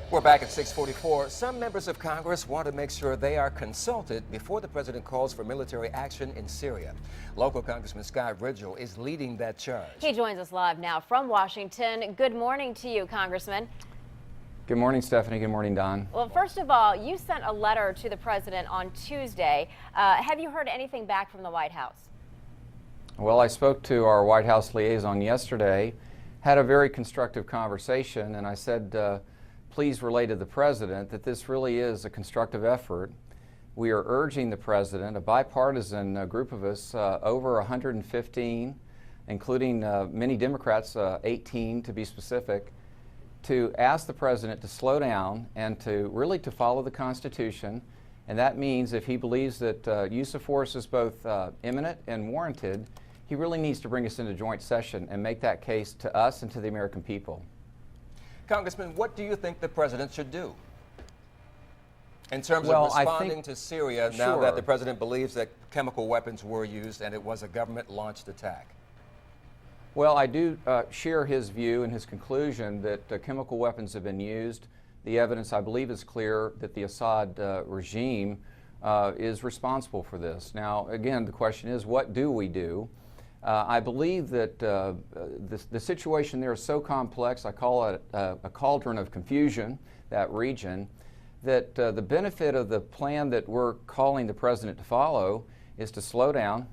We're back at 6:44. Some members of Congress want to make sure they are consulted before the president calls for military action in Syria. Local Congressman Scott Rigell is leading that charge. He joins us live now from Washington. Good morning to you, Congressman. Good morning, Stephanie. Good morning, Don. Well, first of all, you sent a letter to the president on Tuesday. Have you heard anything back from the White House? Well, I spoke to our White House liaison yesterday, had a very constructive conversation, and I said, please relay to the president that this really is a constructive effort. We are urging the president, a bipartisan group of us, over 115, including many Democrats, 18 to be specific, to ask the president to slow down and to really follow the Constitution. And that means if he believes that use of force is both imminent and warranted, he really needs to bring us into joint session and make that case to us and to the American people. Congressman, what do you think the president should do in terms of responding to Syria now that the president believes that chemical weapons were used and it was a government-launched attack? Well, I do share his view and his conclusion that chemical weapons have been used. The evidence, I believe, is clear that the Assad regime is responsible for this. Now, again, the question is, what do we do? I believe that the situation there is so complex, I call it a cauldron of confusion, that region, that the benefit of the plan that we're calling the president to follow is to slow down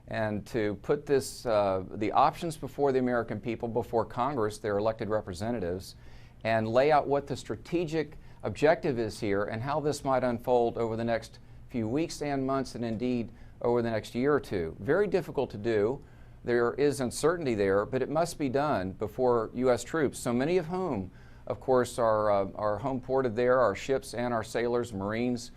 and to put the options before the American people, before Congress, their elected representatives, and lay out what the strategic objective is here and how this might unfold over the next few weeks and months, and indeed over the next year or two. Very difficult to do. There is uncertainty there, but it must be done before U.S. troops, so many of whom, of course, are home ported there, our ships and our sailors, Marines,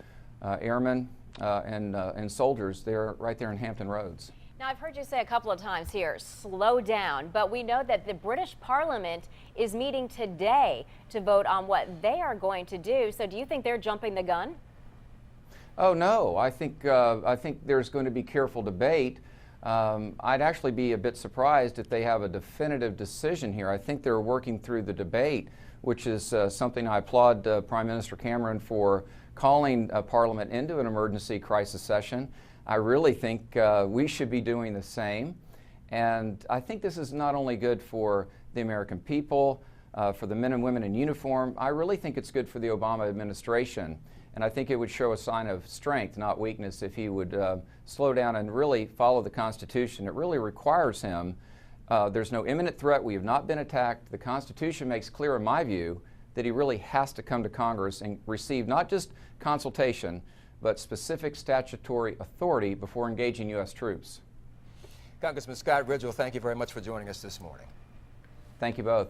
airmen, and soldiers there, right there in Hampton Roads. Now, I've heard you say a couple of times here, slow down, but we know that the British Parliament is meeting today to vote on what they are going to do. So do you think they're jumping the gun? Oh, no. I think there's going to be careful debate. I'd actually be a bit surprised if they have a definitive decision here. I think they're working through the debate, which is something I applaud Prime Minister Cameron for calling Parliament into an emergency crisis session. I really think we should be doing the same. And I think this is not only good for the American people, for the men and women in uniform. I really think it's good for the Obama administration. And I think it would show a sign of strength, not weakness, if he would slow down and really follow the Constitution. It really requires him. There's no imminent threat. We have not been attacked. The Constitution makes clear, in my view, that he really has to come to Congress and receive not just consultation, but specific statutory authority before engaging U.S. troops. Congressman Scott Rigell, thank you very much for joining us this morning. Thank you both.